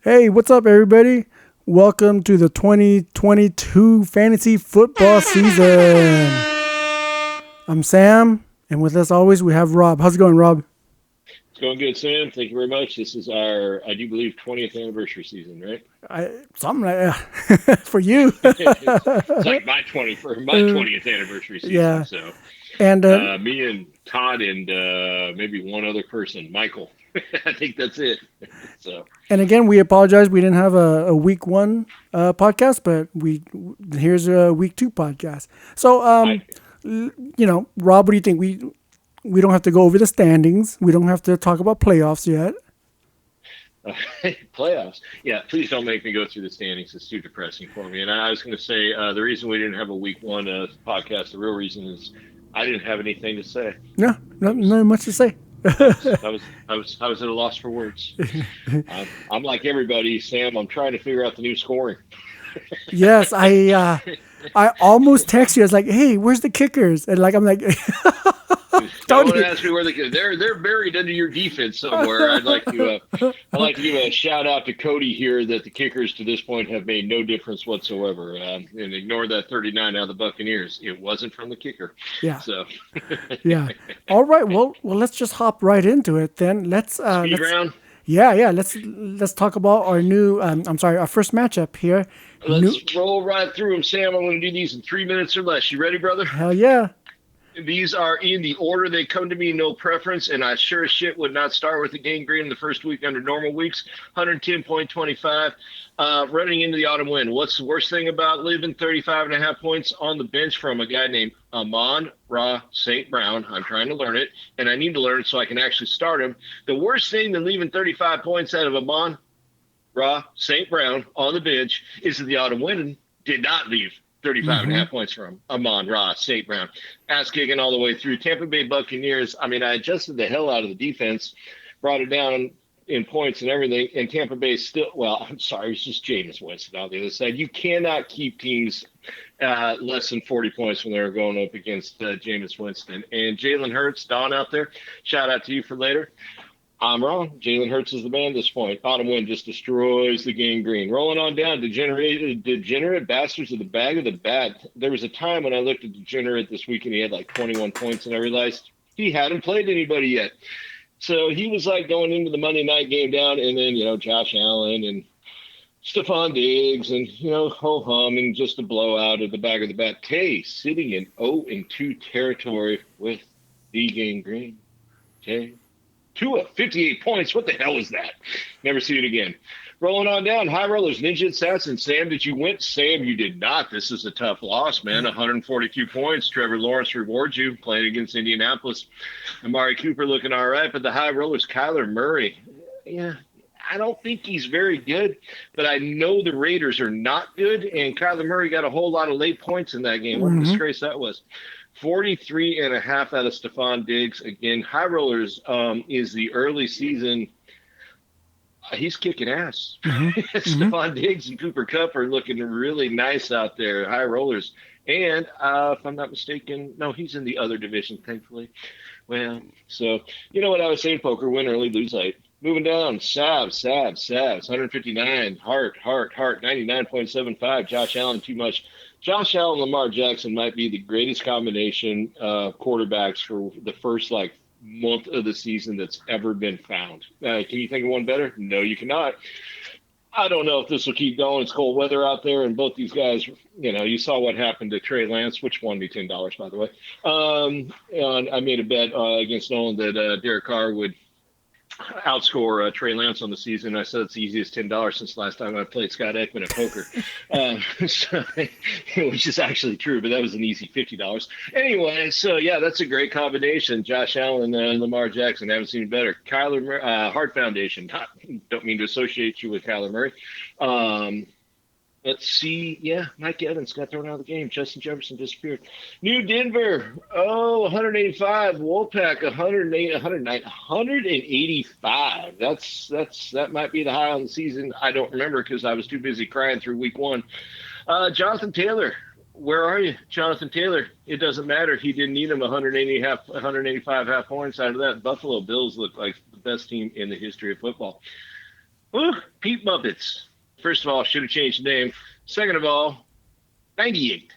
Hey, what's up, everybody? Welcome to the 2022 fantasy football season. I'm Sam, and with us always we have Rob. How's it going, Rob? It's going good, Sam. Thank you very much. This is our, I do believe, 20th anniversary season, right? Something like that for you. It's like my 20th anniversary season. Yeah, So and me and Todd and maybe one other person, Michael. I think that's it. So again, we apologize. We didn't have a week one podcast, but here's a week two podcast. So, I Rob, what do you think? We don't have to go over the standings. We don't have to talk about playoffs yet. playoffs. Yeah, please don't make me go through the standings. It's too depressing for me. And I was going to say the reason we didn't have a week one podcast, the real reason is I didn't have anything to say. No, I not, was not much to say. I was at a loss for words. I'm like everybody, Sam. I'm trying to figure out the new scoring. Yes, I almost text you. I was like, "Hey, where's the kickers?" And I'm like, Don't "Tony." ask me where they're buried under your defense somewhere. I'd like to give a shout out to Cody here that the kickers to this point have made no difference whatsoever. And ignore that 39 out of the Buccaneers. It wasn't from the kicker. Yeah, So yeah. All right. Well, let's just hop right into it then. speed Let's round. yeah. Let's talk about our new. I'm sorry, our first matchup here. New. Let's roll right through them, Sam. I'm going to do these in 3 minutes or less. You ready, brother? Hell yeah. These are in the order they come to me, no preference, and I sure as shit would not start with the game green in the first week under normal weeks. 110.25, running into the autumn wind. What's the worst thing about leaving 35.5 points on the bench from a guy named Amon Ra St. Brown? I'm trying to learn it, and I need to learn it so I can actually start him. The worst thing than leaving 35 points out of Amon Ra St. Brown on the bench is that the autumn wind did not leave 35 and a Mm-hmm. half points from Amon Ra St. Brown. Ass kicking all the way through. Tampa Bay Buccaneers, I mean, I adjusted the hell out of the defense, brought it down in points and everything, and Tampa Bay still, well, I'm sorry, it's just Jameis Winston on the other side. You cannot keep teams less than 40 points when they're going up against Jameis Winston. And Jalen Hurts, Don out there, shout out to you for later. I'm wrong. Jalen Hurts is the man at this point. Autumn wind just destroys the game green. Rolling on down, degenerate bastards of the bag of the bat. There was a time when I looked at degenerate this week and he had like 21 points, and I realized he hadn't played anybody yet. So he was like going into the Monday night game down, and then Josh Allen and Stephon Diggs and ho hum and just a blowout at the back of the bat. Tay sitting in 0-2 territory with the game green. Tay. Tua, 58 points. What the hell is that? Never see it again. Rolling on down. High rollers, Ninja Assassin. Sam, did you win? Sam, you did not. This is a tough loss, man. 142 points. Trevor Lawrence rewards you playing against Indianapolis. Amari Cooper looking all right, but the high rollers, Kyler Murray. Yeah, I don't think he's very good, but I know the Raiders are not good, and Kyler Murray got a whole lot of late points in that game. What a Mm-hmm. disgrace that was. 43.5 out of Stephon Diggs. Again, High Rollers is the early season. He's kicking ass. Mm-hmm. Mm-hmm. Stephon Diggs and Cooper Kupp are looking really nice out there. High Rollers. And if I'm not mistaken, no, he's in the other division, thankfully. Well, so you know what I was saying, poker, win early, lose late. Moving down, Sabs, 159. Hart, 99.75. Josh Allen, too much. Josh Allen, Lamar Jackson might be the greatest combination of quarterbacks for the first month of the season that's ever been found. Can you think of one better? No, you cannot. I don't know if this will keep going. It's cold weather out there, and both these guys, you saw what happened to Trey Lance, which won me $10, by the way. And I made a bet against Nolan that Derek Carr would outscore Trey Lance on the season. I said it's the easiest $10 since last time I played Scott Ekman at poker, so, which is actually true, but that was an easy $50. Anyway, so yeah, that's a great combination. Josh Allen and Lamar Jackson, haven't seen it better. Kyler Murray, Hart Foundation. Don't mean to associate you with Kyler Murray. Let's see. Yeah, Mike Evans got thrown out of the game. Justin Jefferson disappeared. New Denver. 185. Wolfpack, 108, 109, 185. That might be the high on the season. I don't remember because I was too busy crying through week one. Jonathan Taylor. Where are you, Jonathan Taylor? It doesn't matter. He didn't need him 185 half points out of that. Buffalo Bills look like the best team in the history of football. Ooh, Pete Muppets. First of all, should have changed the name. Second of all, 98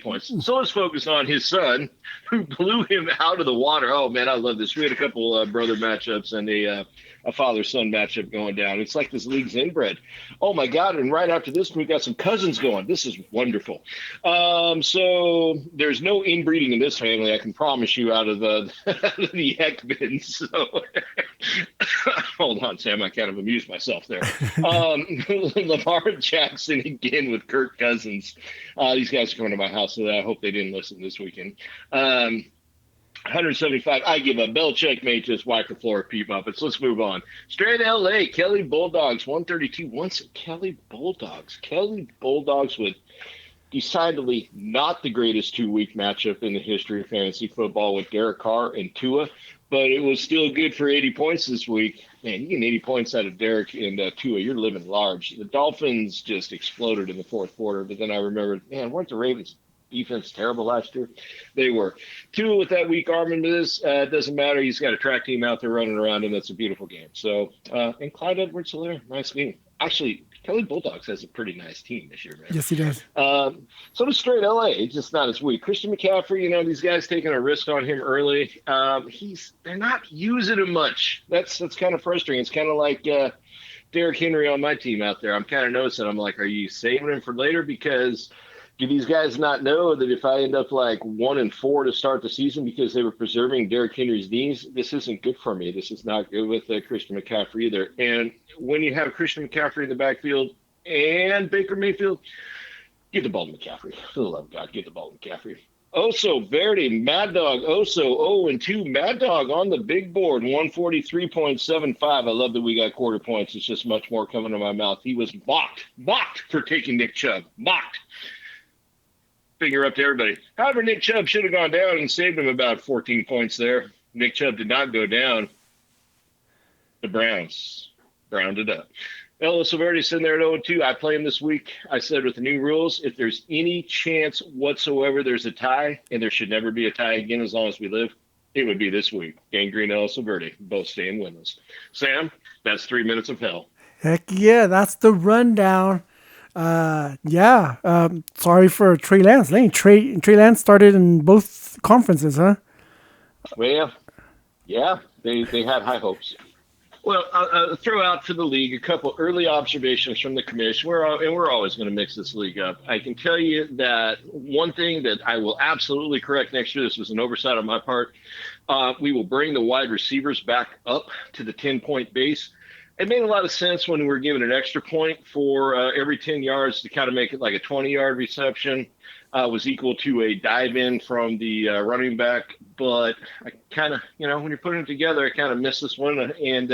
points. So let's focus on his son, who blew him out of the water. Oh man, I love this. We had a couple brother matchups and a father-son matchup going down. It's like this league's inbred. Oh my God! And right after this, we've got some cousins going. This is wonderful. So there's no inbreeding in this family. I can promise you, out of the out of the Ekmans. So hold on, Sam. I kind of amused myself there. Lamar Jackson again with Kirk Cousins. These guys are coming to my house, so I hope they didn't listen this weekend. 175. I give up. Belichick may just wipe the floor with Pete Muppets. Let's move on. Straight LA. Kelly Bulldogs. 132. Once Kelly Bulldogs. Kelly Bulldogs with decidedly not the greatest 2-week matchup in the history of fantasy football with Derek Carr and Tua, but it was still good for 80 points this week. Man, you get 80 points out of Derek and Tua, you're living large. The Dolphins just exploded in the fourth quarter, but then I remembered, man, weren't the Ravens defense terrible last year? They were. Tua with that weak arm into this, it doesn't matter. He's got a track team out there running around him. That's a beautiful game. So, and Clyde Edwards-Helaire, nice game. Actually, Kelly Bulldogs has a pretty nice team this year, man. Yes, he does. So does straight LA, just not as weak. Christian McCaffrey, these guys taking a risk on him early. They're not using him much. That's kind of frustrating. It's kind of like Derrick Henry on my team out there. I'm kind of noticing. I'm like, are you saving him for later? Because do these guys not know that if I end up like 1-4 to start the season because they were preserving Derrick Henry's knees, this isn't good for me. This is not good with Christian McCaffrey either. And when you have Christian McCaffrey in the backfield and Baker Mayfield, give the ball to McCaffrey. For the love of God, give the ball to McCaffrey. Oso Verde, Mad Dog, Oso 0-2. Mad Dog on the big board, 143.75. I love that we got quarter points. It's just much more coming to my mouth. He was mocked for taking Nick Chubb. Mocked. Finger up to everybody. However, Nick Chubb should have gone down and saved him about 14 points there. Nick Chubb did not go down. The Browns rounded up. Ellis Silverti's sitting there at 0-2. I play him this week. I said with the new rules, if there's any chance whatsoever there's a tie, and there should never be a tie again as long as we live, it would be this week. Gangrene and Ellis Silverti both staying winless. Sam, that's 3 minutes of hell. Heck yeah, that's the rundown. Sorry for Trey Lance. Trey Lance started in both conferences, huh? Well, yeah, they had high hopes. Well, I'll throw out for the league a couple early observations from the commission. We're always going to mix this league up. I can tell you that one thing that I will absolutely correct next year, this was an oversight on my part, we will bring the wide receivers back up to the 10-point base. It made a lot of sense when we were given an extra point for every 10 yards to kind of make it like a 20-yard reception was equal to a dive in from the running back. But I kind of, when you're putting it together, I kind of missed this one. And,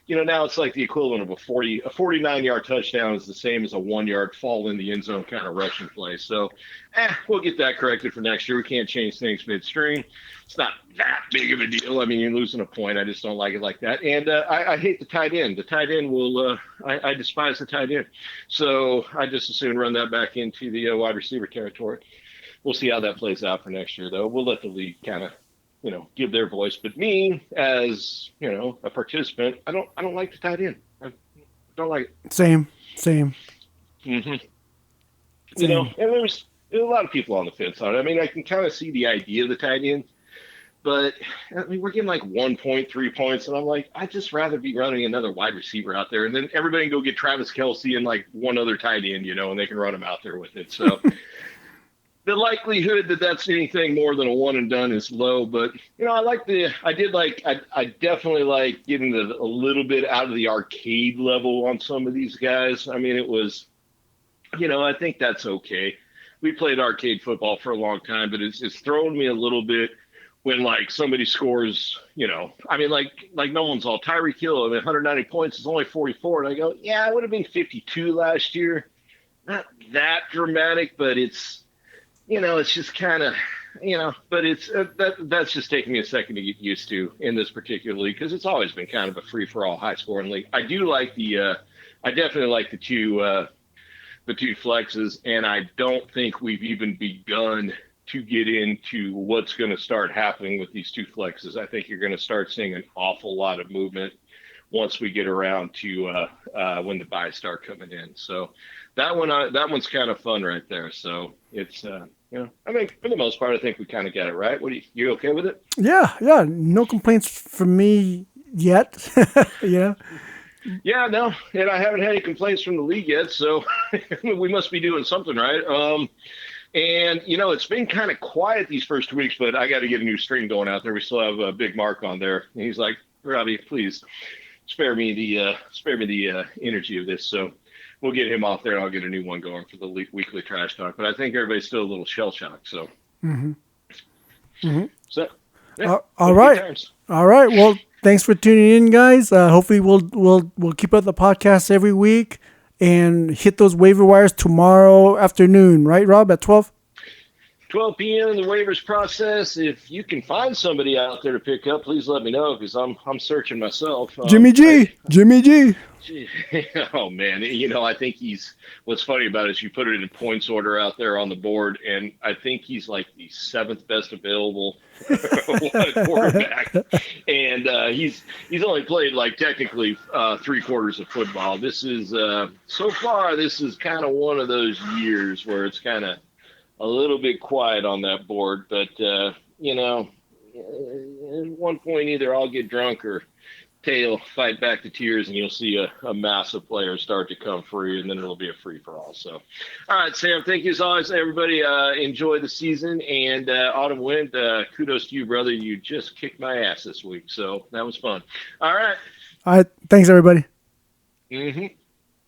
now it's like the equivalent of a 49-yard touchdown is the same as a 1-yard fall in the end zone kind of rushing play. So we'll get that corrected for next year. We can't change things midstream. It's not that big of a deal. I mean, you're losing a point. I just don't like it like that. And I hate the tight end. The tight end I despise the tight end. So I just as soon run that back into the wide receiver territory. We'll see how that plays out for next year, though. We'll let the league kind of, give their voice. But me, as, a participant, I don't like the tight end. I don't like it. Same. Mm-hmm. And there's a lot of people on the fence on it. I mean, I can kind of see the idea of the tight end. But, we're getting like 1.3 points, and I'm like, I'd just rather be running another wide receiver out there. And then everybody can go get Travis Kelce and like one other tight end, and they can run him out there with it. So the likelihood that that's anything more than a one and done is low. But, I definitely like getting a little bit out of the arcade level on some of these guys. I mean, it was, I think that's okay. We played arcade football for a long time, but it's thrown me a little bit when like somebody scores, like no one's all Tyreek Hill. 190 points is only 44. And I go, yeah, it would have been 52 last year. Not that dramatic, but it's, it's just kind of, but it's that's just taking me a second to get used to in this particular league because it's always been kind of a free for all high scoring league. I do like I definitely like the two flexes, and I don't think we've even begun to get into what's going to start happening with these two flexes. I think you're going to start seeing an awful lot of movement once we get around to when the buys start coming in. So that one's kind of fun right there. So it's I mean, for the most part, I think we kind of get it right. What you okay with it? Yeah. No complaints from me yet. you know. Yeah, no, and I haven't had any complaints from the league yet, so we must be doing something right. And it's been kind of quiet these first 2 weeks, but I got to get a new stream going out there. We still have a big Mark on there, and he's like, Robbie, please spare me the energy of this. So we'll get him off there, and I'll get a new one going for the weekly trash talk. But I think everybody's still a little shell shocked. So, Mm-hmm. Mm-hmm. so yeah, all right. times. All right. Well, thanks for tuning in, guys. Hopefully, we'll keep up the podcast every week and hit those waiver wires tomorrow afternoon. Right, Rob, at 12. 12 p.m. the waivers process. If you can find somebody out there to pick up, please let me know because I'm searching myself. Jimmy G. Oh man, I think what's funny about it is you put it in points order out there on the board, and I think he's like the seventh best available quarterback, and he's only played like technically 3/4 of football. This is so far this is kind of one of those years where it's kind of a little bit quiet on that board, but at one point either I'll get drunk or Tail fight back the tears, and you'll see a massive player start to come free, and then it'll be a free for all. So, all right, Sam, thank you as always. Everybody, enjoy the season, and Autumn Wind, kudos to you, brother. You just kicked my ass this week, so that was fun. All right. All right. Thanks, everybody. Mm-hmm.